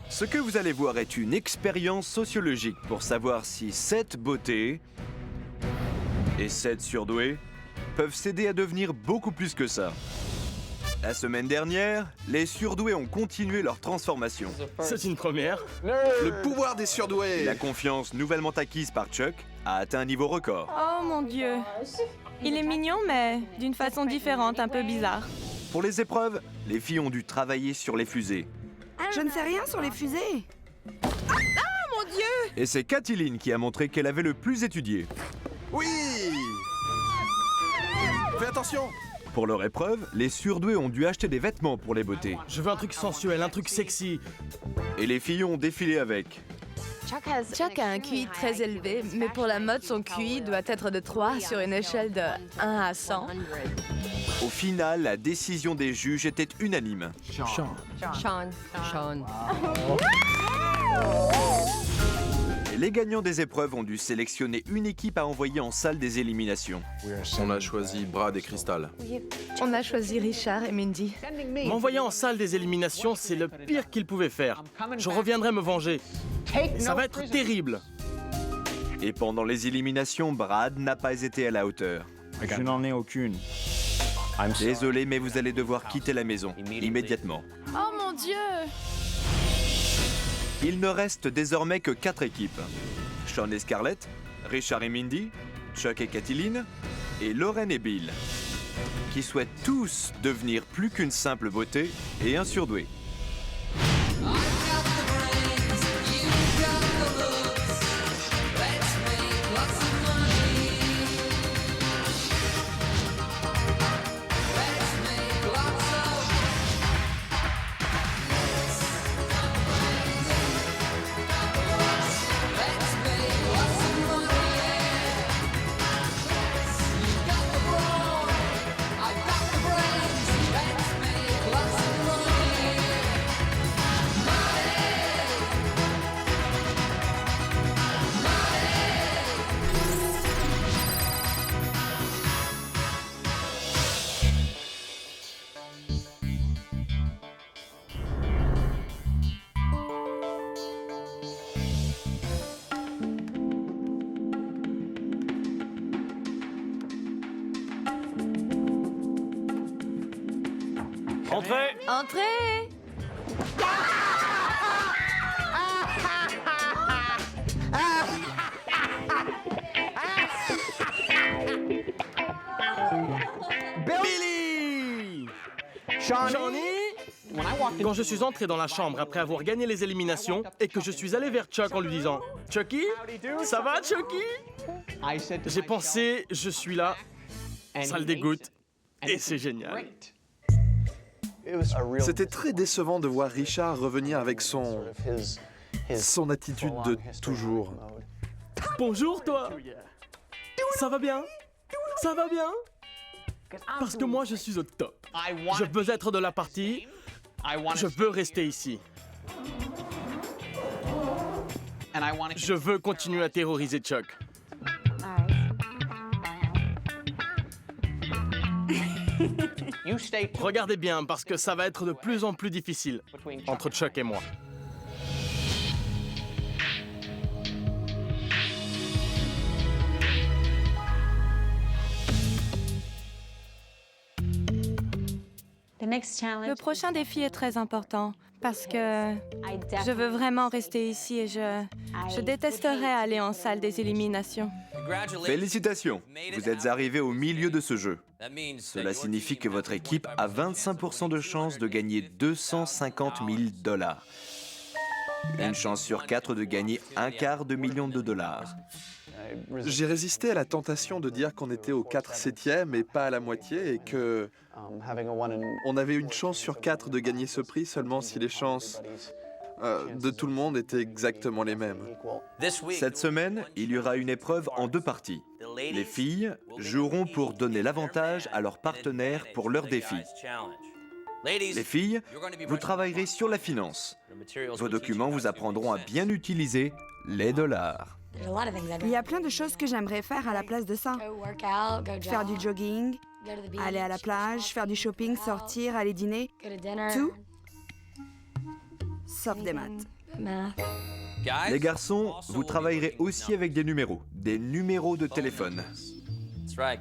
Ce que vous allez voir est une expérience sociologique pour savoir si 7 beautés et 7 surdoués peuvent s'aider à devenir beaucoup plus que ça. La semaine dernière, les surdoués ont continué leur transformation. C'est une première. Le pouvoir des surdoués. La confiance nouvellement acquise par Chuck a atteint un niveau record. Oh mon Dieu. Il est mignon, mais d'une façon différente, un peu bizarre. Pour les épreuves, les filles ont dû travailler sur les fusées. Je ne sais rien sur les fusées. Mon Dieu! Et c'est Kathleen qui a montré qu'elle avait le plus étudié. Oui. Fais attention. Pour leur épreuve, les surdoués ont dû acheter des vêtements pour les beautés. Je veux un truc sensuel, un truc sexy. Et les filles ont défilé avec. Chuck a un QI très élevé, mais pour la mode, son QI doit être de 3 sur une échelle de 1 à 100. Au final, la décision des juges était unanime. Sean. Et les gagnants des épreuves ont dû sélectionner une équipe à envoyer en salle des éliminations. On a choisi Brad et Crystal. On a choisi Richard et Mindy. M'envoyer en salle des éliminations, c'est le pire qu'il pouvait faire. Je reviendrai me venger. Ça va être terrible. Et pendant les éliminations, Brad n'a pas été à la hauteur. Je n'en ai aucune. Désolé, mais vous allez devoir quitter la maison immédiatement. Oh mon Dieu! Il ne reste désormais que 4 équipes. Sean et Scarlett, Richard et Mindy, Chuck et Kathleen, et Lauren et Bill, qui souhaitent tous devenir plus qu'une simple beauté et un surdoué. Entrez! Entrez! Billy! Johnny? Quand je suis entré dans la chambre après avoir gagné les éliminations et que je suis allé vers Chuck en lui disant « Chucky? Ça va, Chucky? » J'ai pensé « Je suis là, ça le dégoûte et c'est génial. » C'était très décevant de voir Richard revenir avec son attitude de toujours. Bonjour, toi! Ça va bien? Ça va bien? Parce que moi, je suis au top. Je veux être de la partie. Je veux rester ici. Je veux continuer à terroriser Chuck. Regardez bien, parce que ça va être de plus en plus difficile entre Chuck et moi. Le prochain défi est très important parce que je veux vraiment rester ici et je détesterais aller en salle des éliminations. Félicitations, vous êtes arrivés au milieu de ce jeu. Cela signifie que votre équipe a 25% de chance de gagner 250 000 $. Une chance sur 4 de gagner $250 000. J'ai résisté à la tentation de dire qu'on était au 4/7e et pas à la moitié et que on avait une chance sur 4 de gagner ce prix seulement si les chances de tout le monde étaient exactement les mêmes. Cette semaine, il y aura une épreuve en 2 parties. Les filles joueront pour donner l'avantage à leurs partenaires pour leur défi. Les filles, vous travaillerez sur la finance. Vos documents vous apprendront à bien utiliser les dollars. Il y a plein de choses que j'aimerais faire à la place de ça. Faire du jogging, aller à la plage, faire du shopping, sortir, aller dîner. Tout sauf des maths. Les garçons, vous travaillerez aussi avec des numéros de téléphone.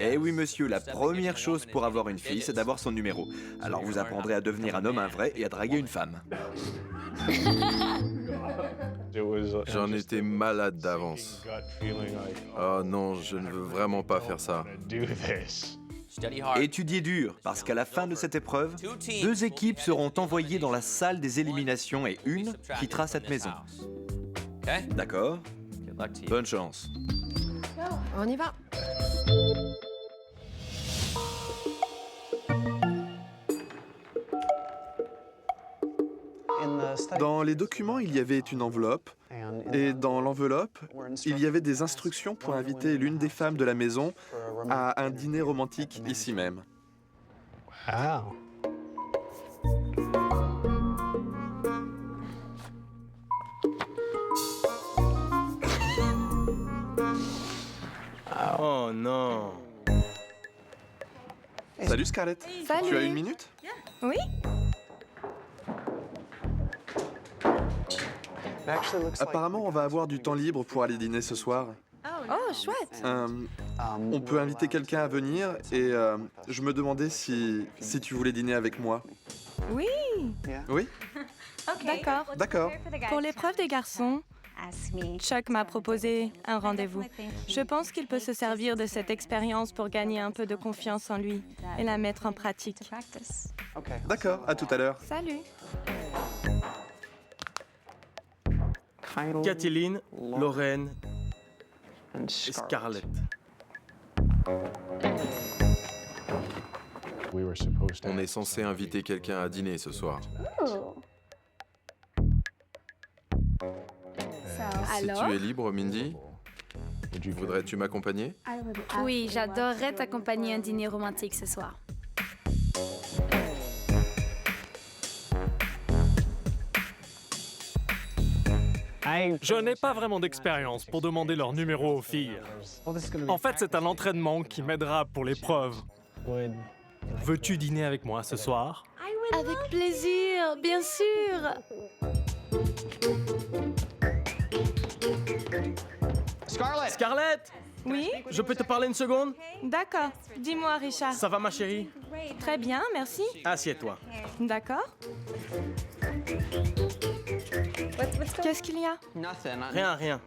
Eh oui, monsieur, la première chose pour avoir une fille, c'est d'avoir son numéro. Alors vous apprendrez à devenir un homme, un vrai, et à draguer une femme. J'en étais malade d'avance. Oh non, je ne veux vraiment pas faire ça. Étudiez dur, parce qu'à la fin de cette épreuve, 2 équipes seront envoyées dans la salle des éliminations et une quittera cette maison. D'accord? Bonne chance. On y va. Dans les documents, il y avait une enveloppe, et dans l'enveloppe, il y avait des instructions pour inviter l'une des femmes de la maison à un dîner romantique ici même. Oh non. Salut Scarlett. Salut. Tu as une minute? Oui? Apparemment, on va avoir du temps libre pour aller dîner ce soir. Oh, chouette. On peut inviter quelqu'un à venir et je me demandais si tu voulais dîner avec moi. Oui, Oui? d'accord. D'accord. Pour l'épreuve des garçons, Chuck m'a proposé un rendez-vous. Je pense qu'il peut se servir de cette expérience pour gagner un peu de confiance en lui et la mettre en pratique. D'accord, à tout à l'heure. Salut. Kathleen, Lorraine et Scarlett. On est censé inviter quelqu'un à dîner ce soir. Si tu es libre, Mindy, voudrais-tu m'accompagner? Oui, j'adorerais t'accompagner à un dîner romantique ce soir. Je n'ai pas vraiment d'expérience pour demander leur numéro aux filles. En fait, c'est un entraînement qui m'aidera pour l'épreuve. Veux-tu dîner avec moi ce soir? Avec plaisir, bien sûr. Scarlett, Oui? je peux te parler une seconde? D'accord. Dis-moi, Richard. Ça va, ma chérie? Très bien, merci. Assieds-toi. D'accord. Qu'est-ce qu'il y a? Rien, rien.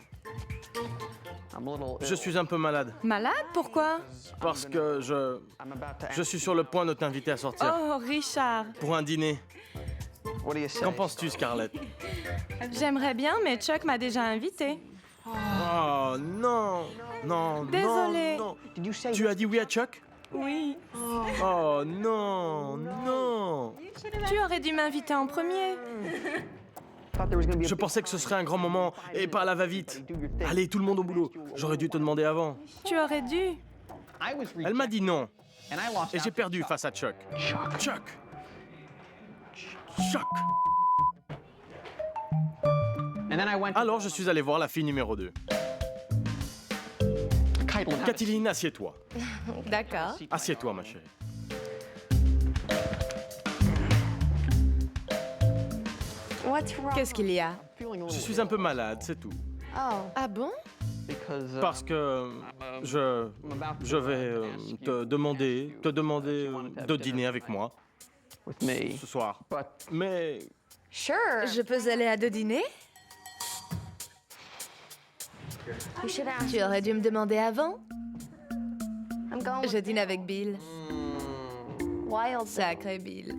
Je suis un peu malade. Malade? Pourquoi? Parce que je suis sur le point de t'inviter à sortir. Oh, Richard. Pour un dîner. Qu'en penses-tu, Scarlett? J'aimerais bien, mais Chuck m'a déjà invité. Oh non, non, Désolée. non, non. Tu as dit oui à Chuck? Oui. Oh non, non. Tu aurais dû m'inviter en premier. Je pensais que ce serait un grand moment et pas à la va-vite. Allez, tout le monde au boulot. J'aurais dû te demander avant. Tu aurais dû. Elle m'a dit non. Et j'ai perdu face à Chuck. Chuck. Chuck. Alors je suis allé voir la fille numéro 2. Kathleen, assieds-toi. D'accord. Assieds-toi, ma chérie. Qu'est-ce qu'il y a? Je suis un peu malade, c'est tout. Ah bon? Parce que je vais te demander de dîner avec moi ce soir. Mais Je peux aller à 2 dîners? Tu aurais dû me demander avant. Je dîne avec Bill. Sacré Bill.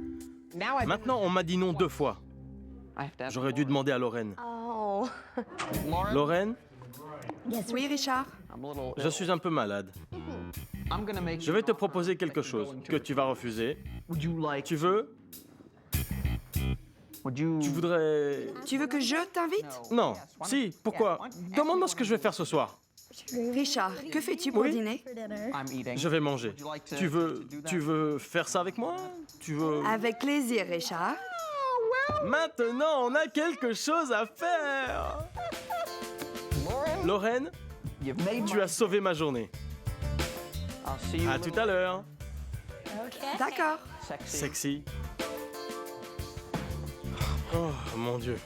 maintenant, on m'a dit non 2 fois. J'aurais dû demander à Lorraine. Lorraine, Oui, Richard? je suis un peu malade. Je vais te proposer quelque chose que tu vas refuser. Tu veux? Tu voudrais... Tu veux que je t'invite? Non. Si, pourquoi? Demande-moi ce que je vais faire ce soir. Richard, que fais-tu pour Oui? dîner? Je vais manger. Tu veux faire ça avec moi? Tu veux... Avec plaisir, Richard. Maintenant, on a quelque chose à faire. Lorraine, tu as sauvé ma journée. À tout à l'heure. D'accord. Sexy. Oh, mon Dieu.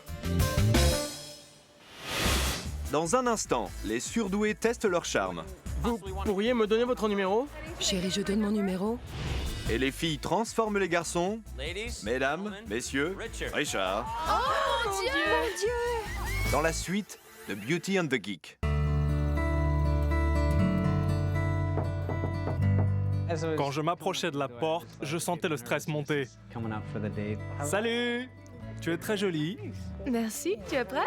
Dans un instant, les surdoués testent leur charme. Vous pourriez me donner votre numéro? Chérie, je donne mon numéro. Et les filles transforment les garçons. Mesdames, messieurs, Richard. Oh mon Dieu! Dans la suite de Beauty and the Geek. Quand je m'approchais de la porte, je sentais le stress monter. Salut! Tu es très jolie. Merci, tu es prêt?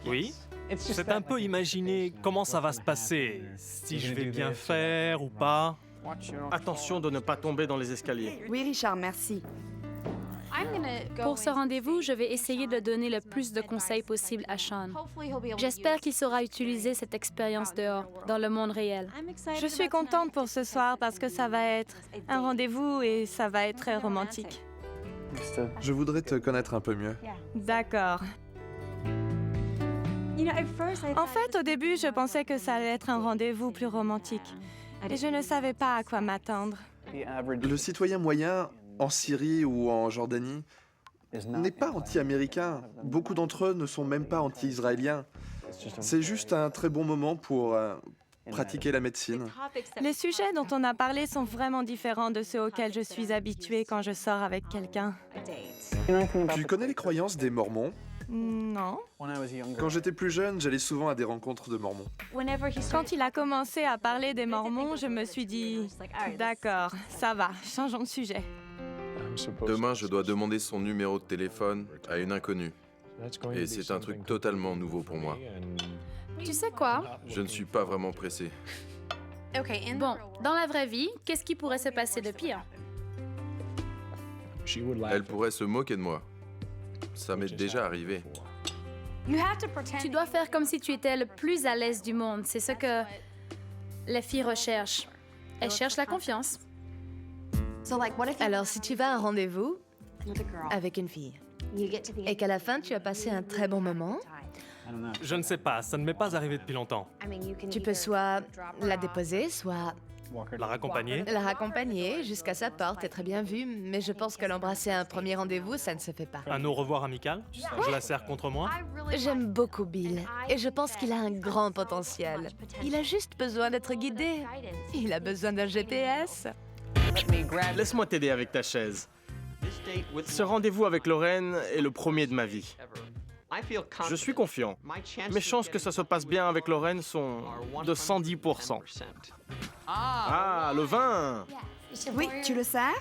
Oui. C'est un peu imaginer comment ça va se passer, si je vais bien faire ou pas. Attention de ne pas tomber dans les escaliers. Oui, Richard, merci. Pour ce rendez-vous, je vais essayer de donner le plus de conseils possible à Sean. J'espère qu'il saura utiliser cette expérience dehors, dans le monde réel. Je suis contente pour ce soir parce que ça va être un rendez-vous et ça va être très romantique. Je voudrais te connaître un peu mieux. D'accord. En fait, au début, je pensais que ça allait être un rendez-vous plus romantique. Et je ne savais pas à quoi m'attendre. Le citoyen moyen, en Syrie ou en Jordanie, n'est pas anti-américain. Beaucoup d'entre eux ne sont même pas anti-israéliens. C'est juste un très bon moment pour pratiquer la médecine. Les sujets dont on a parlé sont vraiment différents de ceux auxquels je suis habituée quand je sors avec quelqu'un. Tu connais les croyances des Mormons? Non. Quand j'étais plus jeune, j'allais souvent à des rencontres de Mormons. Quand il a commencé à parler des Mormons, je me suis dit « D'accord, ça va, changeons de sujet. » Demain, je dois demander son numéro de téléphone à une inconnue. Et c'est un truc totalement nouveau pour moi. Tu sais quoi? Je ne suis pas vraiment pressé. Bon, dans la vraie vie, qu'est-ce qui pourrait se passer de pire? Elle pourrait se moquer de moi. Ça m'est déjà arrivé. Tu dois faire comme si tu étais le plus à l'aise du monde. C'est ce que les filles recherchent. Elles cherchent la confiance. Alors, si tu vas à un rendez-vous avec une fille et qu'à la fin, tu as passé un très bon moment, Je ne sais pas, ça ne m'est pas arrivé depuis longtemps. tu peux soit la déposer, soit La raccompagner? la raccompagner jusqu'à sa porte, est très bien vu, mais je pense que l'embrasser à un premier rendez-vous, ça ne se fait pas. Un au revoir amical? Je la serre contre moi? J'aime beaucoup Bill et je pense qu'il a un grand potentiel. Il a juste besoin d'être guidé. Il a besoin d'un GPS. Laisse-moi t'aider avec ta chaise. Ce rendez-vous avec Lorraine est le premier de ma vie. Je suis confiant. Mes chances que ça se passe bien avec Lorraine sont de 110%. Ah, le vin! Oui, tu le sers?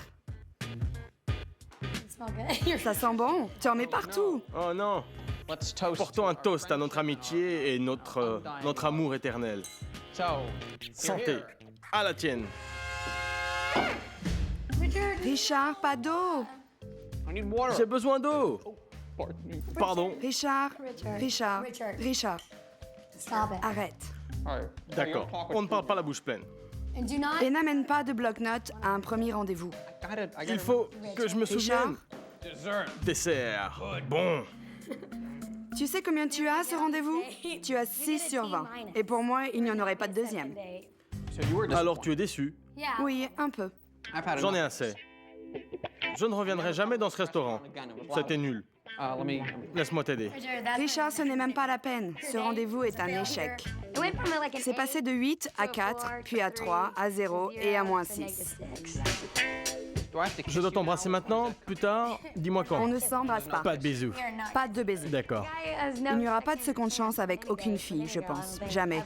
Ça sent bon. Tu en mets partout. Oh non! Portons un toast à notre amitié et notre amour éternel. Santé. À la tienne. Richard, pas d'eau. J'ai besoin d'eau. Pardon. Richard, arrête. D'accord. On ne parle pas la bouche pleine. Et n'amène pas de bloc-notes à un premier rendez-vous. Il faut que je me souvienne. Dessert. Bon. Tu sais combien tu as à ce rendez-vous? Tu as 6 sur 20. Et pour moi, il n'y en aurait pas de deuxième. Alors tu es déçu. Oui, un peu. J'en ai assez. Je ne reviendrai jamais dans ce restaurant. C'était nul. Laisse-moi t'aider. Richard, ce n'est même pas la peine. Ce rendez-vous est un échec. C'est passé de 8 à 4, puis à 3, à 0 et à -6. Je dois t'embrasser maintenant, plus tard, dis-moi On quand. ne s'embrasse pas. Pas de bisous. Pas de baisers. D'accord. Il n'y aura pas de seconde chance avec aucune fille, je pense. Jamais.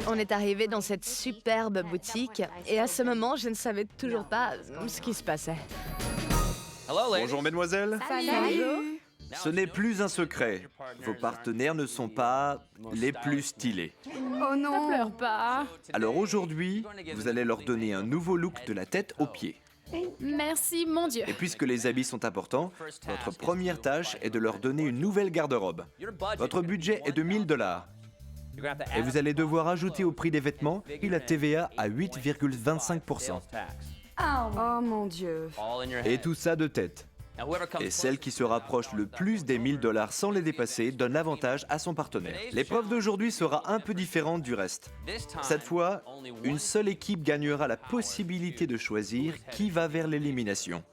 On est arrivé dans cette superbe boutique et à ce moment, je ne savais toujours pas ce qui se passait. Bonjour mesdemoiselles. Salut. Ce n'est plus un secret. Vos partenaires ne sont pas les plus stylés. Oh non. Pleure pas. Alors aujourd'hui, vous allez leur donner un nouveau look de la tête aux pieds. Merci, mon Dieu. Et puisque les habits sont importants, votre première tâche est de leur donner une nouvelle garde-robe. Votre budget est de 1000 $. Et vous allez devoir ajouter au prix des vêtements puis la TVA à 8,25%. Oh mon Dieu. Et tout ça de tête. Et celle qui se rapproche le plus des 1000 $ sans les dépasser donne l'avantage à son partenaire. L'épreuve d'aujourd'hui sera un peu différente du reste. Cette fois, une seule équipe gagnera la possibilité de choisir qui va vers l'élimination.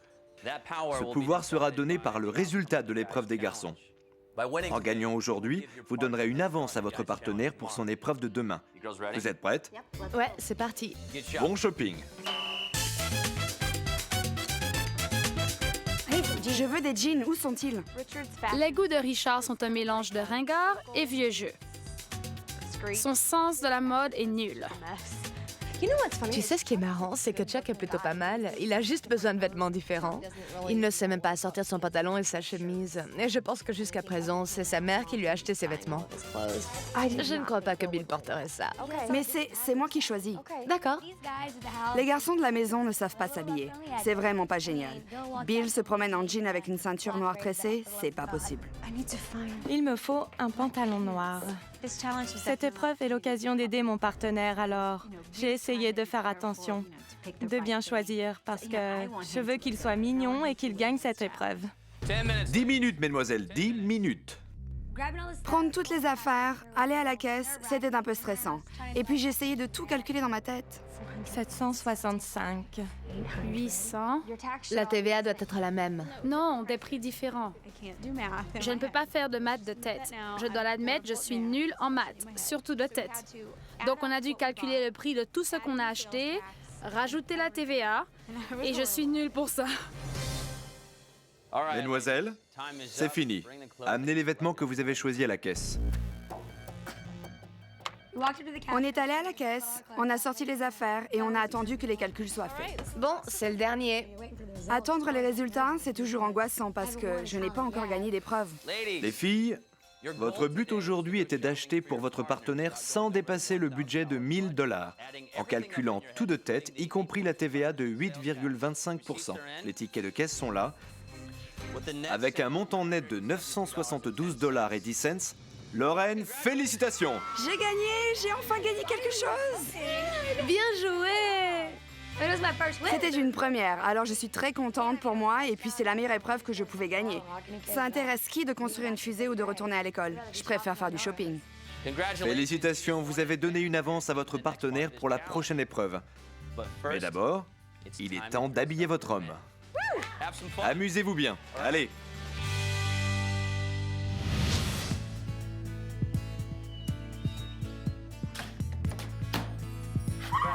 Ce pouvoir sera donné par le résultat de l'épreuve des garçons. En gagnant aujourd'hui, vous donnerez une avance à votre partenaire pour son épreuve de demain. Vous êtes prêtes? Ouais, c'est parti. Bon shopping! Je veux des jeans, où sont-ils? Les goûts de Richard sont un mélange de ringard et vieux jeu. Son sens de la mode est nul. Tu sais ce qui est marrant, c'est que Chuck est plutôt pas mal. Il a juste besoin de vêtements différents. Il ne sait même pas sortir son pantalon et sa chemise. Et je pense que jusqu'à présent, c'est sa mère qui lui a acheté ses vêtements. Je ne crois pas que Bill porterait ça. Mais c'est moi qui choisis. D'accord. Les garçons de la maison ne savent pas s'habiller. C'est vraiment pas génial. Bill se promène en jean avec une ceinture noire tressée, c'est pas possible. Il me faut un pantalon noir. Cette épreuve est l'occasion d'aider mon partenaire, alors j'ai essayé de faire attention, de bien choisir, parce que je veux qu'il soit mignon et qu'il gagne cette épreuve. 10 minutes, mesdemoiselles, 10 minutes. Prendre toutes les affaires, aller à la caisse, c'était un peu stressant. Et puis j'ai essayé de tout calculer dans ma tête. 765. 800. La TVA doit être la même. Non, des prix différents. Je ne peux pas faire de maths de tête. Je dois l'admettre, je suis nulle en maths, surtout de tête. Donc on a dû calculer le prix de tout ce qu'on a acheté, rajouter la TVA, et je suis nulle pour ça. Mesdemoiselles, c'est fini. Amenez les vêtements que vous avez choisis à la caisse. On est allé à la caisse, on a sorti les affaires et on a attendu que les calculs soient faits. Bon, c'est le dernier. Attendre les résultats, c'est toujours angoissant parce que je n'ai pas encore gagné d'épreuve. Les filles, votre but aujourd'hui était d'acheter pour votre partenaire sans dépasser le budget de 1000 $, en calculant tout de tête, y compris la TVA de 8,25 %. Les tickets de caisse sont là. Avec un montant net de 972,10 $, Lorraine, félicitations! J'ai gagné! J'ai enfin gagné quelque chose! Bien joué! C'était une première, alors je suis très contente pour moi et puis c'est la meilleure épreuve que je pouvais gagner. Ça intéresse qui de construire une fusée ou de retourner à l'école? Je préfère faire du shopping. Félicitations, vous avez donné une avance à votre partenaire pour la prochaine épreuve. Mais d'abord, il est temps d'habiller votre homme. Amusez-vous bien. Allez!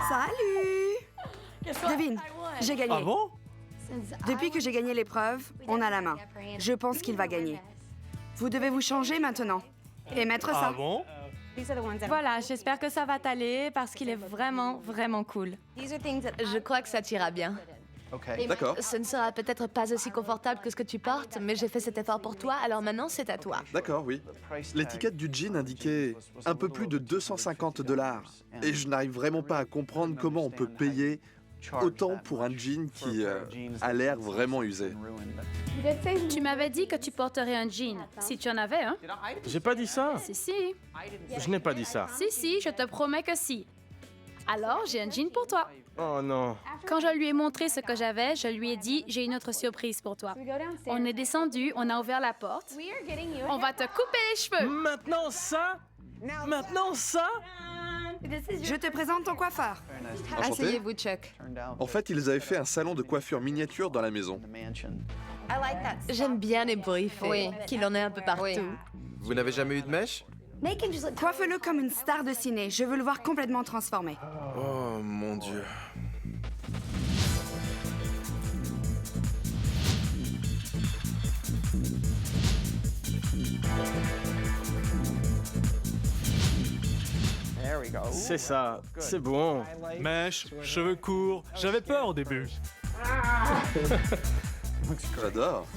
Salut! Devine, j'ai gagné. Ah bon? Depuis que j'ai gagné l'épreuve, on a la main. Je pense qu'il va gagner. Vous devez vous changer maintenant et mettre ça. Ah bon? Voilà, j'espère que ça va t'aller parce qu'il est vraiment, vraiment cool. Je crois que ça t'ira bien. D'accord. Ce ne sera peut-être pas aussi confortable que ce que tu portes, mais j'ai fait cet effort pour toi, alors maintenant c'est à toi. D'accord, oui. L'étiquette du jean indiquait un peu plus de 250 $. Et je n'arrive vraiment pas à comprendre comment on peut payer autant pour un jean qui a l'air vraiment usé. Tu m'avais dit que tu porterais un jean, si tu en avais un. J'ai pas dit ça. Si. Je n'ai pas dit ça. Si, je te promets que si. Alors, j'ai un jean pour toi. Oh non. Quand je lui ai montré ce que j'avais, je lui ai dit, j'ai une autre surprise pour toi. On est descendu, on a ouvert la porte. On va te couper les cheveux. Maintenant ça? Maintenant ça? Je te présente ton coiffeur. Enchanté. Asseyez-vous, Chuck. En fait, ils avaient fait un salon de coiffure miniature dans la maison. J'aime bien les briefer, qu'il en ait un peu partout. Vous n'avez jamais eu de mèche? Coiffe-le comme une star de ciné. Je veux le voir complètement transformé. Oh mon Dieu. C'est ça, c'est bon. Mèche, cheveux courts. J'avais peur au début. J'adore.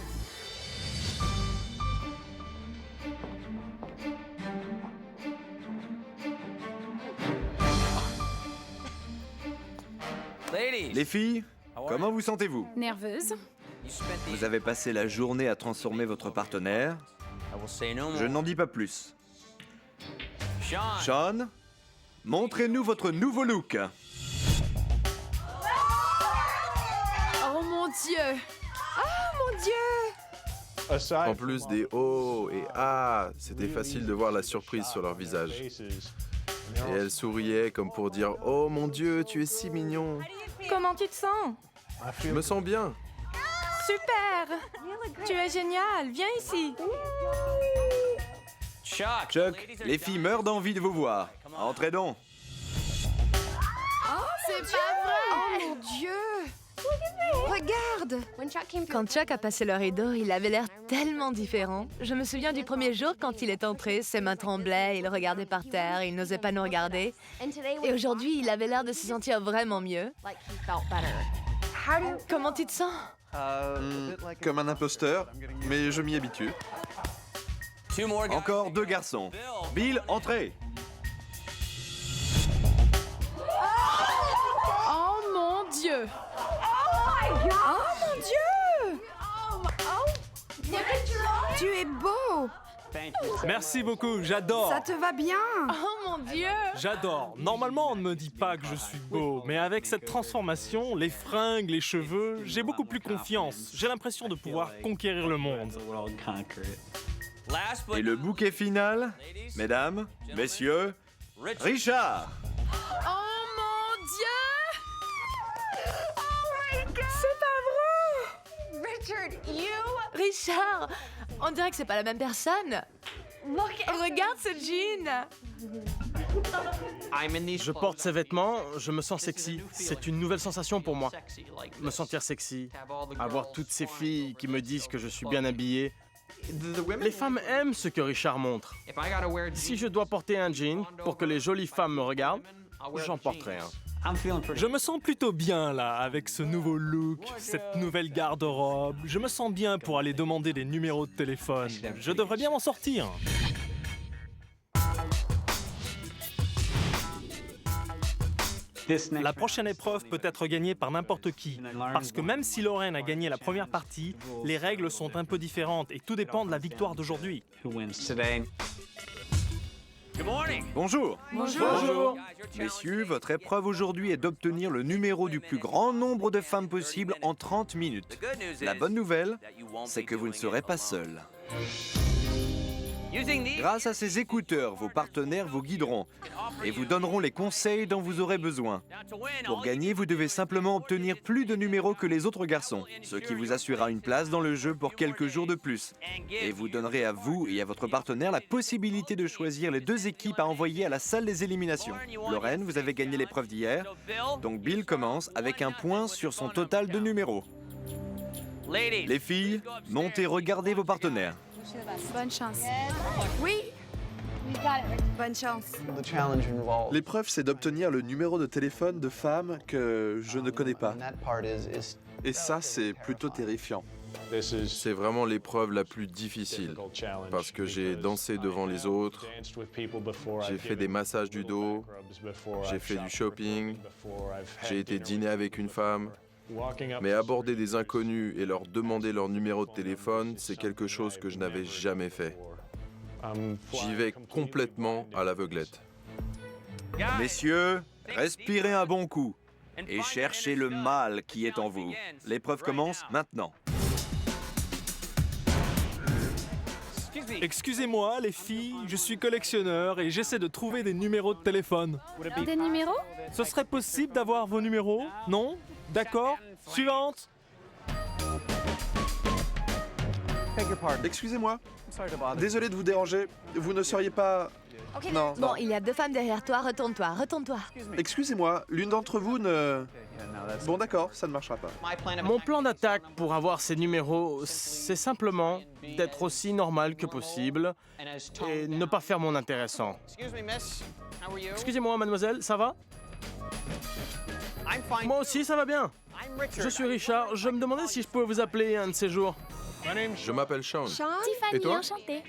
Les filles, comment vous sentez-vous? Nerveuse. Vous avez passé la journée à transformer votre partenaire. Je n'en dis pas plus. Sean, montrez-nous votre nouveau look. Oh mon Dieu! Mon Dieu! En plus des oh et ah, c'était facile de voir la surprise sur leur visage. Et elle souriait comme pour dire « Oh mon Dieu, tu es si mignon Comment tu te sens? !» Je me sens bien. Super! Tu es génial, viens ici. Chuck, les filles meurent d'envie de vous voir. Entrez donc. C'est pas vrai! Oh mon Dieu! Regarde! Quand Chuck a passé le rideau, il avait l'air tellement différent. Je me souviens du premier jour quand il est entré, ses mains tremblaient, il regardait par terre, il n'osait pas nous regarder. Et aujourd'hui, il avait l'air de se sentir vraiment mieux. Comment tu te sens? Comme un imposteur, mais je m'y habitue. Encore 2 garçons. Bill, entrez. Oh mon Dieu! Oh mon Dieu! Tu es beau! Merci beaucoup, j'adore. Ça te va bien? Oh mon Dieu! J'adore. Normalement, on ne me dit pas que je suis beau, mais avec cette transformation, les fringues, les cheveux, j'ai beaucoup plus confiance. J'ai l'impression de pouvoir conquérir le monde. Et le bouquet final, mesdames, messieurs, Richard. Oh mon Dieu! Richard, on dirait que c'est pas la même personne. Regarde ce jean. Je porte ces vêtements, je me sens sexy. C'est une nouvelle sensation pour moi. Me sentir sexy, avoir toutes ces filles qui me disent que je suis bien habillé. Les femmes aiment ce que Richard montre. Si je dois porter un jean pour que les jolies femmes me regardent, j'en porterai un. Je me sens plutôt bien là, avec ce nouveau look, cette nouvelle garde-robe. Je me sens bien pour aller demander des numéros de téléphone. Je devrais bien m'en sortir. La prochaine épreuve peut être gagnée par n'importe qui, parce que même si Lauren a gagné la première partie, les règles sont un peu différentes et tout dépend de la victoire d'aujourd'hui. Bonjour. Bonjour. Messieurs, votre épreuve aujourd'hui est d'obtenir le numéro du plus grand nombre de femmes possible en 30 minutes. La bonne nouvelle, c'est que vous ne serez pas seul. Grâce à ces écouteurs, vos partenaires vous guideront et vous donneront les conseils dont vous aurez besoin. Pour gagner, vous devez simplement obtenir plus de numéros que les autres garçons, ce qui vous assurera une place dans le jeu pour quelques jours de plus. Et vous donnerez à vous et à votre partenaire la possibilité de choisir les 2 équipes à envoyer à la salle des éliminations. Lauren, vous avez gagné l'épreuve d'hier, donc Bill commence avec un point sur son total de numéros. Les filles, montez regarder vos partenaires. Bonne chance. Oui! Bonne chance. L'épreuve, c'est d'obtenir le numéro de téléphone de femmes que je ne connais pas. Et ça, c'est plutôt terrifiant. C'est vraiment l'épreuve la plus difficile, parce que j'ai dansé devant les autres, j'ai fait des massages du dos, j'ai fait du shopping, j'ai été dîner avec une femme. Mais aborder des inconnus et leur demander leur numéro de téléphone, c'est quelque chose que je n'avais jamais fait. J'y vais complètement à l'aveuglette. Messieurs, respirez un bon coup et cherchez le mal qui est en vous. L'épreuve commence maintenant. Excusez-moi, les filles, je suis collectionneur et j'essaie de trouver des numéros de téléphone. Des numéros? Ce serait possible d'avoir vos numéros? Non? D'accord. Suivante. Excusez-moi. Désolé de vous déranger. Vous ne seriez pas... Non, Bon, non. il y a 2 femmes derrière toi, retourne-toi, retourne-toi. Excusez-moi, l'une d'entre vous ne... Bon, d'accord, ça ne marchera pas. Mon plan d'attaque pour avoir ces numéros, c'est simplement d'être aussi normal que possible et ne pas faire mon intéressant. Excusez-moi, mademoiselle, ça va? Moi aussi, ça va bien. Je suis Richard. Je me demandais si je pouvais vous appeler un de ces jours. Je m'appelle Sean. Et Tiffany, toi? enchantée.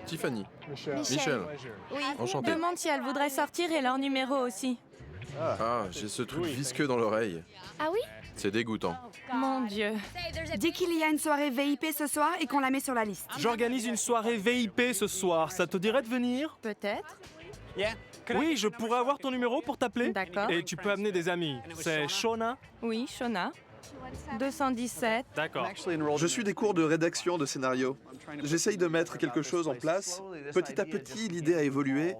Tiffany. Michel. Enchanté. Demande si elle voudrait sortir et leur numéro aussi. Ah, j'ai ce truc visqueux dans l'oreille. Ah oui? C'est dégoûtant. Mon Dieu. Dis qu'il y a une soirée VIP ce soir et qu'on la met sur la liste. J'organise une soirée VIP ce soir. Ça te dirait de venir? Peut-être. Oui, je pourrais avoir ton numéro pour t'appeler? D'accord. Et tu peux amener des amis. C'est Shona? Oui, Shona. 217. D'accord. Je suis des cours de rédaction de scénario. J'essaye de mettre quelque chose en place. Petit à petit, l'idée a évolué.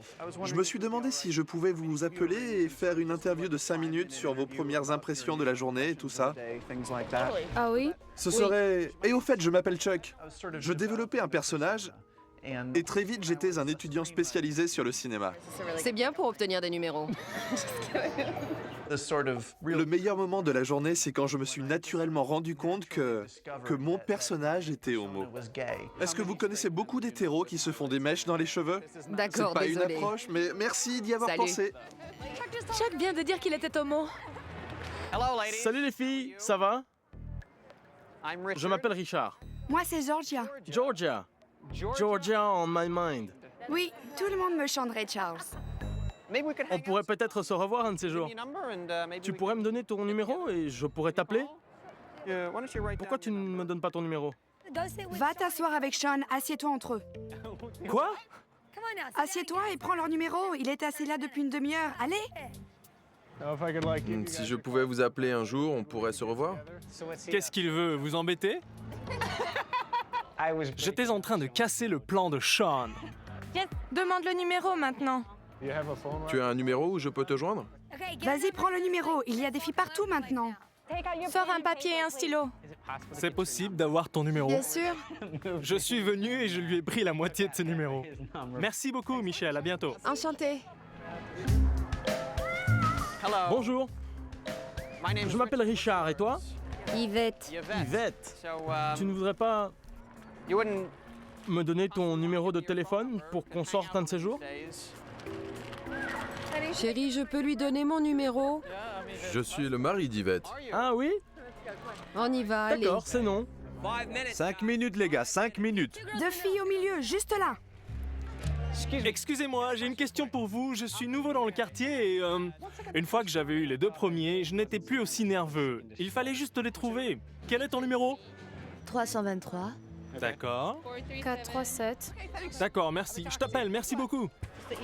Je me suis demandé si je pouvais vous appeler et faire une interview de 5 minutes sur vos premières impressions de la journée et tout ça. Ah oui? Ce serait... Et au fait, je m'appelle Chuck. Je développais un personnage et très vite, j'étais un étudiant spécialisé sur le cinéma. C'est bien pour obtenir des numéros. Le meilleur moment de la journée, c'est quand je me suis naturellement rendu compte que mon personnage était homo. Est-ce que vous connaissez beaucoup d'hétéros qui se font des mèches dans les cheveux? D'accord, C'est pas désolé. une approche, mais merci d'y avoir Salut. pensé. Chuck vient de dire qu'il était homo. Salut les filles, ça va? Je m'appelle Richard. Moi, c'est Georgia. Georgia. Georgia on my mind. Oui, tout le monde me chanterait Charles. On pourrait peut-être se revoir un de ces jours. Tu pourrais me donner ton numéro et je pourrais t'appeler? Pourquoi tu ne me donnes pas ton numéro? Va t'asseoir avec Sean, assieds-toi entre eux. Quoi? Assieds-toi et prends leur numéro, il est assis là depuis une demi-heure. Allez! Si je pouvais vous appeler un jour, on pourrait se revoir? Qu'est-ce qu'il veut? Vous embêter? J'étais en train de casser le plan de Sean. Demande le numéro maintenant. Tu as un numéro où je peux te joindre? Vas-y, prends le numéro, il y a des filles partout maintenant. Sors un papier et un stylo. C'est possible d'avoir ton numéro? Bien sûr. Je suis venu et je lui ai pris la moitié de ses numéros. Merci beaucoup, Michel. À bientôt. Enchanté. Bonjour. Je m'appelle Richard et toi? Yvette. Yvette. Tu ne voudrais pas me donner ton numéro de téléphone pour qu'on sorte un de ces jours? Chérie, je peux lui donner mon numéro? Je suis le mari d'Yvette. Ah oui? On y va, allez. D'accord, c'est non. 5 minutes, les gars, 5 minutes. Deux filles au milieu, juste là. Excusez-moi, j'ai une question pour vous. Je suis nouveau dans le quartier et une fois que j'avais eu les deux premiers, je n'étais plus aussi nerveux. Il fallait juste les trouver. Quel est ton numéro? 323. D'accord. 437. D'accord, merci. Je t'appelle, merci beaucoup.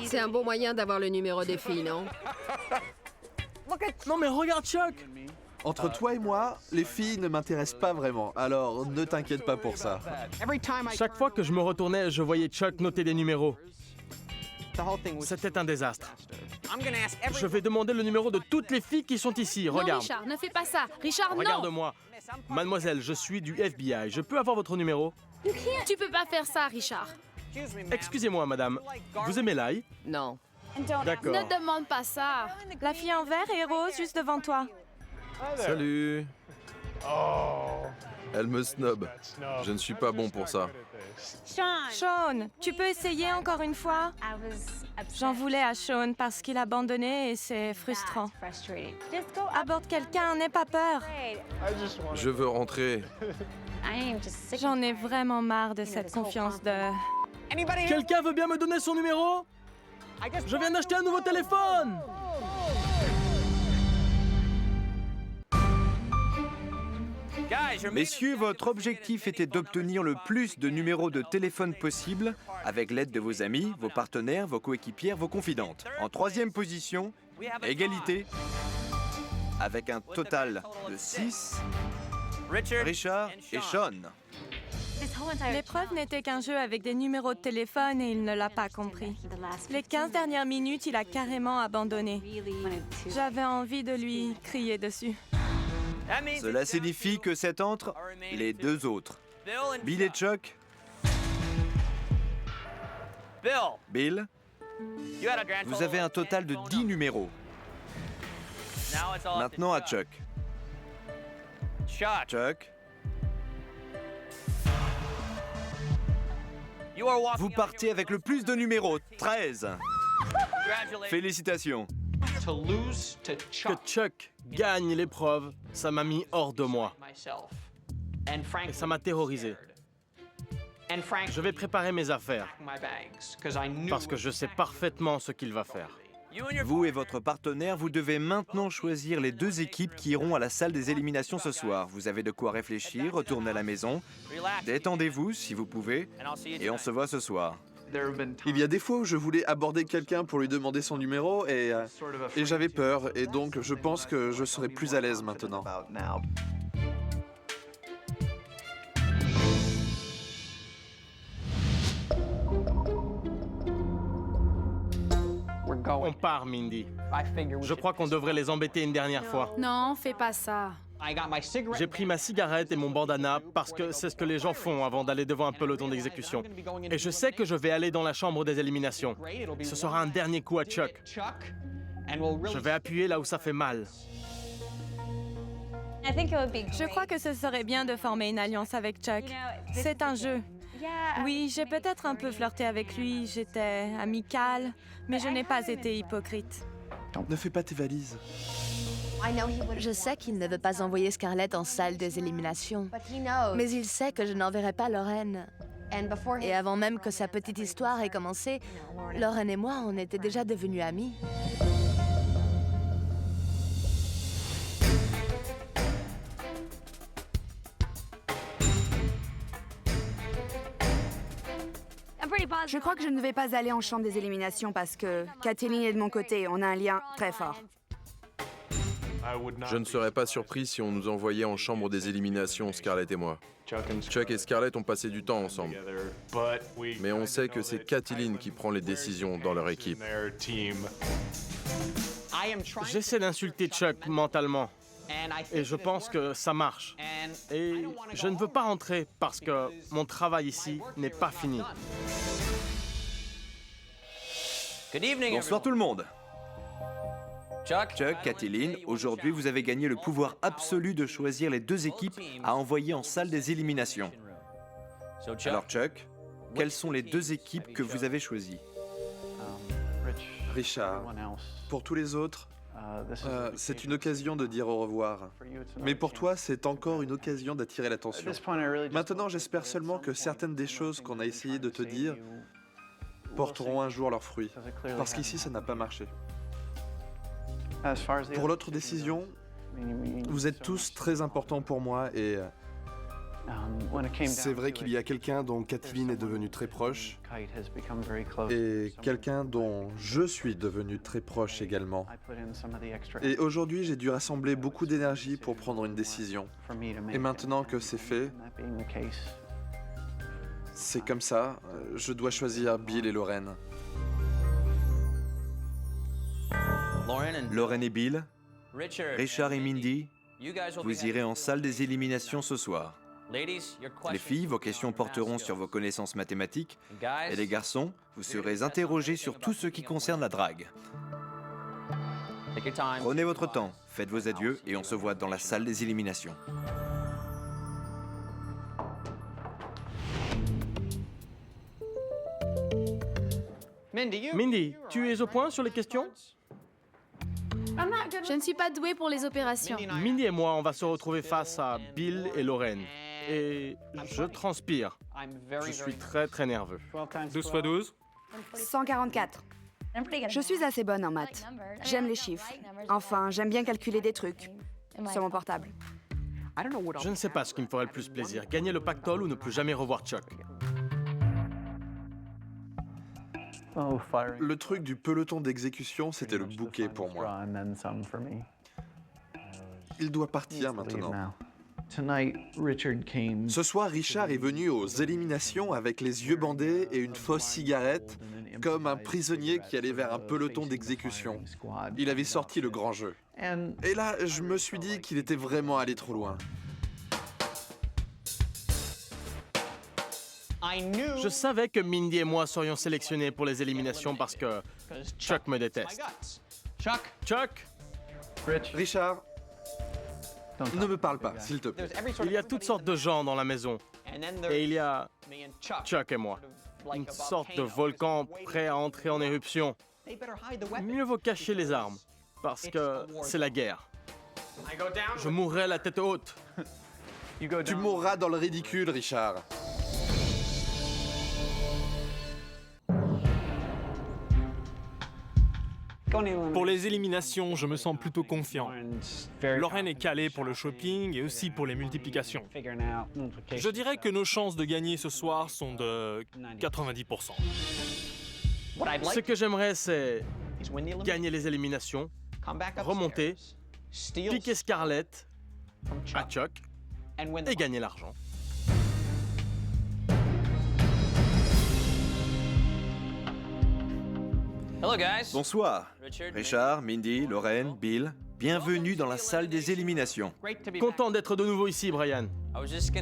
C'est un bon moyen d'avoir le numéro des filles, non? Non mais regarde Chuck! Entre toi et moi, les filles ne m'intéressent pas vraiment, alors ne t'inquiète pas pour ça. Chaque fois que je me retournais, je voyais Chuck noter des numéros. C'était un désastre. Je vais demander le numéro de toutes les filles qui sont ici. Non, Regarde. Richard, ne fais pas ça. Richard, non! Regarde-moi. Mademoiselle, je suis du FBI. Je peux avoir votre numéro? Tu peux pas faire ça, Richard. Excusez-moi, madame. Vous aimez l'ail? Non. D'accord. Ne demande pas ça. La fille en vert est rose juste devant toi. Salut. Elle me snob. Je ne suis pas bon pour ça. Sean, tu peux essayer encore une fois? J'en voulais à Sean parce qu'il a abandonné et c'est frustrant. Aborde quelqu'un, n'aie pas peur. Je veux rentrer. J'en ai vraiment marre de cette confiance de... Quelqu'un veut bien me donner son numéro? Je viens d'acheter un nouveau téléphone! Messieurs, votre objectif était d'obtenir le plus de numéros de téléphone possible avec l'aide de vos amis, vos partenaires, vos coéquipières, vos confidentes. En troisième position, égalité, avec un total de 6, Richard et Sean. L'épreuve n'était qu'un jeu avec des numéros de téléphone et il ne l'a pas compris. Les 15 dernières minutes, il a carrément abandonné. J'avais envie de lui crier dessus. Cela signifie que c'est entre les deux autres, Bill et Chuck. Bill, vous avez un total de 10 numéros. Maintenant à Chuck. Chuck, vous partez avec le plus de numéros, 13. Félicitations. Que Chuck gagne l'épreuve, ça m'a mis hors de moi. Et ça m'a terrorisé. Je vais préparer mes affaires parce que je sais parfaitement ce qu'il va faire. Vous et votre partenaire, vous devez maintenant choisir les deux équipes qui iront à la salle des éliminations ce soir. Vous avez de quoi réfléchir, retournez à la maison. Détendez-vous si vous pouvez et on se voit ce soir. Il y a des fois où je voulais aborder quelqu'un pour lui demander son numéro et j'avais peur, et donc je pense que je serai plus à l'aise maintenant. On part, Mindy. Je crois qu'on devrait les embêter une dernière fois. Non, fais pas ça. J'ai pris ma cigarette et mon bandana parce que c'est ce que les gens font avant d'aller devant un peloton d'exécution. Et je sais que je vais aller dans la chambre des éliminations. Ce sera un dernier coup à Chuck. Je vais appuyer là où ça fait mal. Je crois que ce serait bien de former une alliance avec Chuck. C'est un jeu. Oui, j'ai peut-être un peu flirté avec lui, j'étais amicale, mais je n'ai pas été hypocrite. Ne fais pas tes valises. Je sais qu'il ne veut pas envoyer Scarlett en salle des éliminations, mais il sait que je n'enverrai pas Lauren. Et avant même que sa petite histoire ait commencé, Lauren et moi, on était déjà devenus amis. Je crois que je ne vais pas aller en chambre des éliminations parce que Kathleen est de mon côté. On a un lien très fort. Je ne serais pas surpris si on nous envoyait en chambre des éliminations, Scarlett et moi. Chuck et Scarlett ont passé du temps ensemble. Mais on sait que c'est Kathleen qui prend les décisions dans leur équipe. J'essaie d'insulter Chuck mentalement. Et je pense que ça marche. Et je ne veux pas rentrer parce que mon travail ici n'est pas fini. Bonsoir tout le monde. Chuck, Kathleen, aujourd'hui vous avez gagné le pouvoir absolu de choisir les deux équipes à envoyer en salle des éliminations. Alors Chuck, quelles sont les deux équipes que vous avez choisies? Richard, pour tous les autres, c'est une occasion de dire au revoir. Mais pour toi, c'est encore une occasion d'attirer l'attention. Maintenant, j'espère seulement que certaines des choses qu'on a essayé de te dire porteront un jour leurs fruits. Parce qu'ici, ça n'a pas marché. Pour l'autre décision, vous êtes tous très importants pour moi et c'est vrai qu'il y a quelqu'un dont Kathleen est devenue très proche et quelqu'un dont je suis devenu très proche également. Et aujourd'hui, j'ai dû rassembler beaucoup d'énergie pour prendre une décision. Et maintenant que c'est fait, c'est comme ça, je dois choisir Bill et Lauren. Lauren et Bill, Richard et Mindy, vous irez en salle des éliminations ce soir. Les filles, vos questions porteront sur vos connaissances mathématiques. Et les garçons, vous serez interrogés sur tout ce qui concerne la drague. Prenez votre temps, faites vos adieux et on se voit dans la salle des éliminations. Mindy, tu es au point sur les questions? Je ne suis pas douée pour les opérations. Mindy et moi, on va se retrouver face à Bill et Lauren. Et je transpire. Je suis très nerveux. 12 x 12? 144. Je suis assez bonne en maths. J'aime les chiffres. Enfin, j'aime bien calculer des trucs sur mon portable. Je ne sais pas ce qui me ferait le plus plaisir, gagner le pactole ou ne plus jamais revoir Chuck. Le truc du peloton d'exécution, c'était le bouquet pour moi. Il doit partir maintenant. Ce soir, Richard est venu aux éliminations avec les yeux bandés et une fausse cigarette, comme un prisonnier qui allait vers un peloton d'exécution. Il avait sorti le grand jeu. Et là, je me suis dit qu'il était vraiment allé trop loin. Je savais que Mindy et moi serions sélectionnés pour les éliminations parce que Chuck me déteste. Chuck! Richard, ne me parle pas, s'il te plaît. Il y a toutes sortes de gens dans la maison. Et il y a Chuck et moi. Une sorte de volcan prêt à entrer en éruption. Mieux vaut cacher les armes, parce que c'est la guerre. Je mourrai la tête haute. Tu mourras dans le ridicule, Richard. Pour les éliminations, je me sens plutôt confiant. Lauren est calée pour le shopping et aussi pour les multiplications. Je dirais que nos chances de gagner ce soir sont de 90%. Ce que j'aimerais, c'est gagner les éliminations, remonter, piquer Scarlett à Chuck et gagner l'argent. Bonsoir. Richard, Mindy, Lorraine, Bill, bienvenue dans la salle des éliminations. Content d'être de nouveau ici, Brian.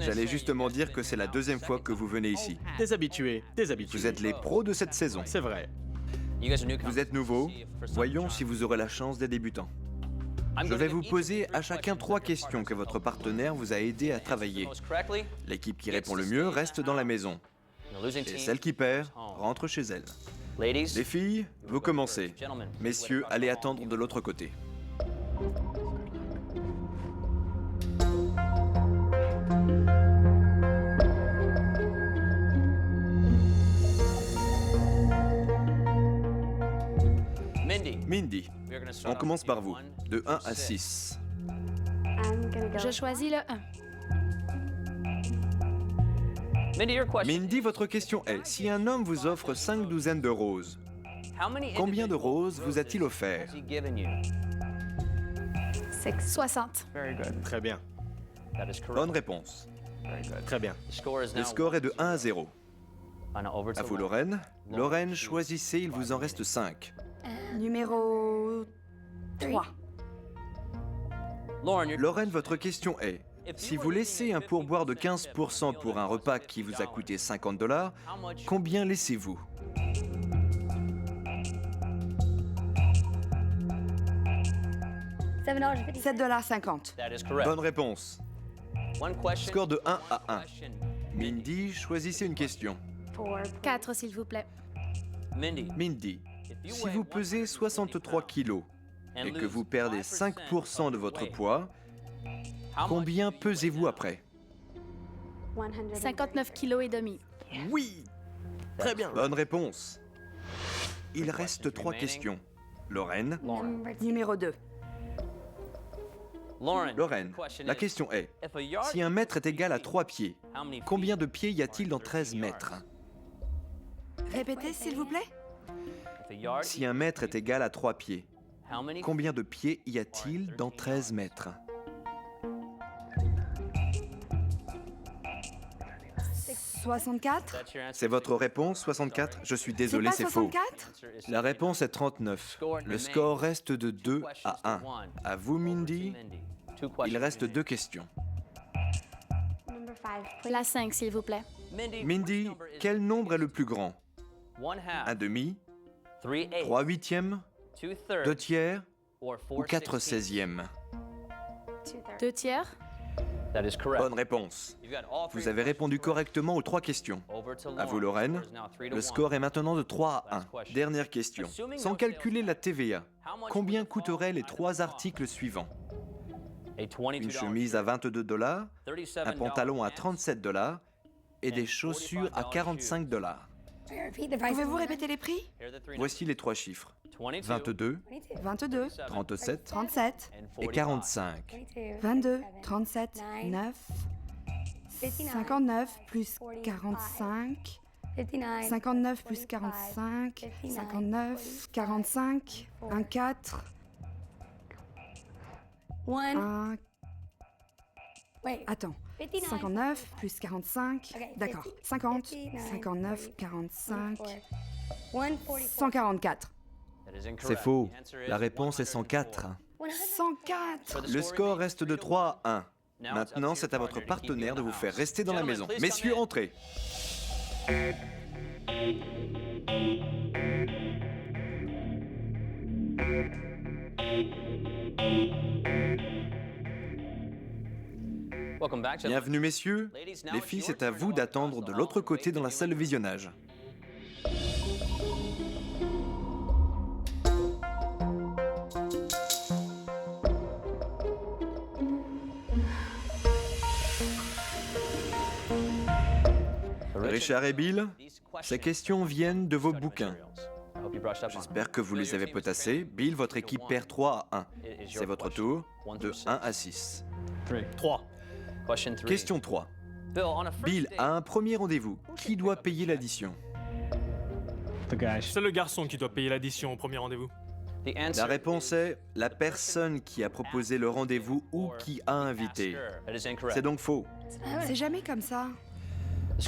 J'allais justement dire que c'est la deuxième fois que vous venez ici. Des habitués, des habitués. Vous êtes les pros de cette saison. C'est vrai. Vous êtes nouveaux. Voyons si vous aurez la chance des débutants. Je vais vous poser à chacun 3 questions que votre partenaire vous a aidé à travailler. L'équipe qui répond le mieux reste dans la maison. Et celle qui perd rentre chez elle. Les filles, vous commencez. Messieurs, allez attendre de l'autre côté. Mindy, on commence par vous, de 1 à 6. Je choisis le 1. Mindy, votre question est, si un homme vous offre 5 douzaines de roses, combien de roses vous a-t-il offert? 60. Très bien. Bonne réponse. Très bien. Le score est de 1 à 0. À vous, Lorraine. Lorraine, choisissez, il vous en reste 5. Numéro 3. Lorraine, votre question est, si vous laissez un pourboire de 15% pour un repas qui vous a coûté 50 $, combien laissez-vous? $7,50. Bonne réponse. Score de 1 à 1. Mindy, choisissez une question. 4, s'il vous plaît. Mindy, si vous pesez 63 kilos et que vous perdez 5% de votre poids, combien pesez-vous après? 59 kilos et demi. Oui! Très bien. Bonne réponse. Il reste 3 questions. Lorraine. Numéro 2. Lorraine, la question est, si un mètre est égal à 3 pieds, combien de pieds y a-t-il dans 13 mètres? Répétez, s'il vous plaît. Si un mètre est égal à 3 pieds, combien de pieds y a-t-il dans 13 mètres? « 64 » C'est votre réponse, 64? Je suis désolé, c'est faux. 64 La réponse est 39. Le score reste de 2 à 1. À vous, Mindy. Il reste 2 questions. La 5, s'il vous plaît. Mindy, quel nombre est le plus grand? Un demi, 3 huitièmes, 2 tiers ou 4 seizièmes? 2 tiers. Bonne réponse. Vous avez répondu correctement aux 3 questions. À vous, Lorraine. Le score est maintenant de 3 à 1. Dernière question. Sans calculer la TVA, combien coûteraient les 3 articles suivants? Une chemise à 22 $, un pantalon à 37 $ et des chaussures à 45 $. Pouvez-vous répéter les prix? Voici les 3 chiffres. 22, 22, 37 37, et 45. 22, 37, 9, 59 plus 45, 59 plus 45, 59, 45, un 4, un... Attends, 59 plus 45, d'accord, 50, 59, 45, 144. C'est faux. La réponse est 104. 104. Le score reste de 3 à 1. Maintenant, c'est à votre partenaire de vous faire rester dans la maison. Messieurs, entrez. Bienvenue, messieurs. Les filles, c'est à vous d'attendre de l'autre côté dans la salle de visionnage. Richard et Bill, ces questions viennent de vos bouquins. J'espère que vous les avez potassés. Bill, votre équipe perd 3 à 1. C'est votre tour, de 1 à 6. 3. Question 3. Bill, à un premier rendez-vous, qui doit payer l'addition? C'est le garçon qui doit payer l'addition au premier rendez-vous. La réponse est la personne qui a proposé le rendez-vous ou qui a invité. C'est donc faux. C'est jamais comme ça.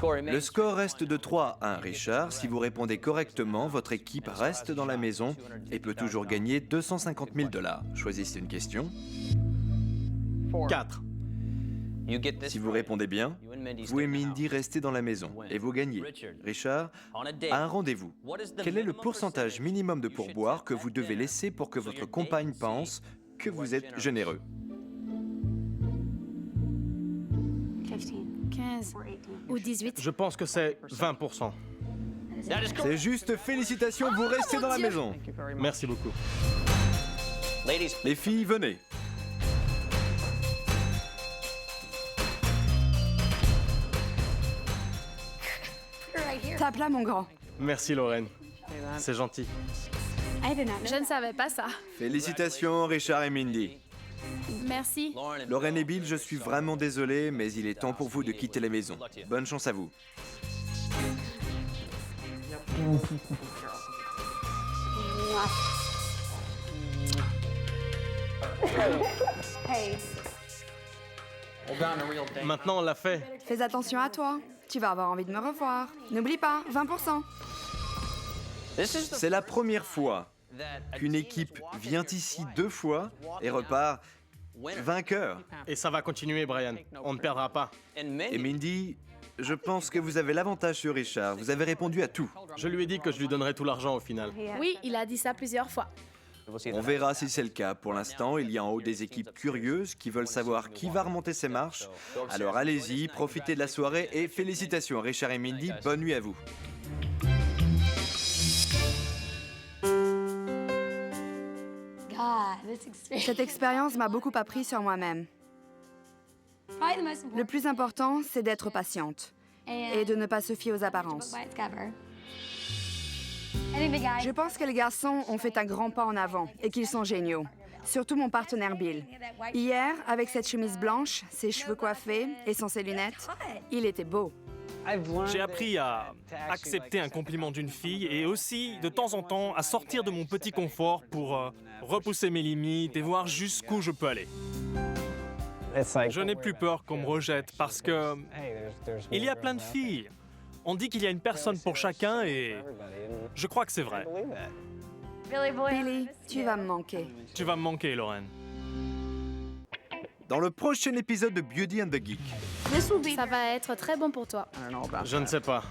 Le score reste de 3-1, Richard. Si vous répondez correctement, votre équipe reste dans la maison et peut toujours gagner 250 000 $. Choisissez une question. 4. Si vous répondez bien, vous et Mindy restez dans la maison et vous gagnez. Richard a un rendez-vous. Quel est le pourcentage minimum de pourboire que vous devez laisser pour que votre compagne pense que vous êtes généreux? 15 ou 18. Je pense que c'est 20%. C'est juste, félicitations, vous restez dans la maison. Merci beaucoup. Les filles, venez. Tape là, mon grand. Merci, Lorraine. C'est gentil. Je ne savais pas ça. Félicitations, Richard et Mindy. Merci. Lorraine et Bill, je suis vraiment désolé, mais il est temps pour vous de quitter la maison. Bonne chance à vous. Maintenant, on l'a fait. Fais attention à toi. Tu vas avoir envie de me revoir. N'oublie pas, 20%. C'est la première fois qu'une équipe vient ici 2 fois et repart vainqueur. Et ça va continuer, Brian. On ne perdra pas. Et Mindy, je pense que vous avez l'avantage sur Richard. Vous avez répondu à tout. Je lui ai dit que je lui donnerais tout l'argent au final. Oui, il a dit ça plusieurs fois. On verra si c'est le cas. Pour l'instant, il y a en haut des équipes curieuses qui veulent savoir qui va remonter ses marches. Alors allez-y, profitez de la soirée et félicitations Richard et Mindy, bonne nuit à vous. Cette expérience m'a beaucoup appris sur moi-même. Le plus important, c'est d'être patiente et de ne pas se fier aux apparences. Je pense que les garçons ont fait un grand pas en avant et qu'ils sont géniaux. Surtout mon partenaire Bill. Hier, avec cette chemise blanche, ses cheveux coiffés et sans ses lunettes, il était beau. J'ai appris à accepter un compliment d'une fille et aussi, de temps en temps, à sortir de mon petit confort pour repousser mes limites et voir jusqu'où je peux aller. Je n'ai plus peur qu'on me rejette parce que il y a plein de filles. On dit qu'il y a une personne pour chacun et je crois que c'est vrai. Billy, tu vas me manquer. Tu vas me manquer, Lorraine. Dans le prochain épisode de Beauty and the Geek, Ça va être très bon pour toi. Je ne sais pas.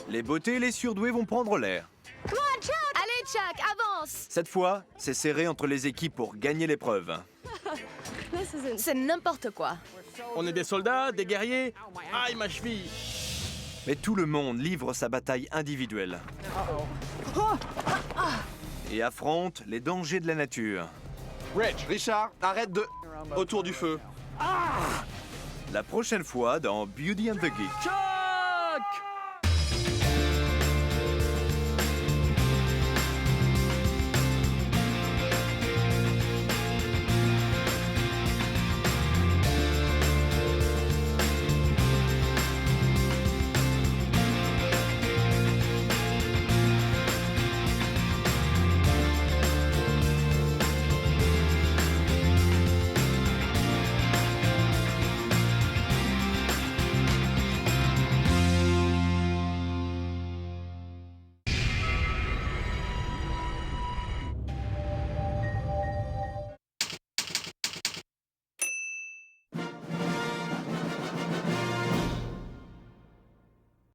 les beautés et les surdoués vont prendre l'air. Allez, Chuck, avance! Cette fois, c'est serré entre les équipes pour gagner l'épreuve. C'est n'importe quoi. On est des soldats, des guerriers. Aïe, ma cheville! Mais tout le monde livre sa bataille individuelle. Et affronte les dangers de la nature. Richard, arrête de... autour du feu. La prochaine fois dans Beauty and the Geek.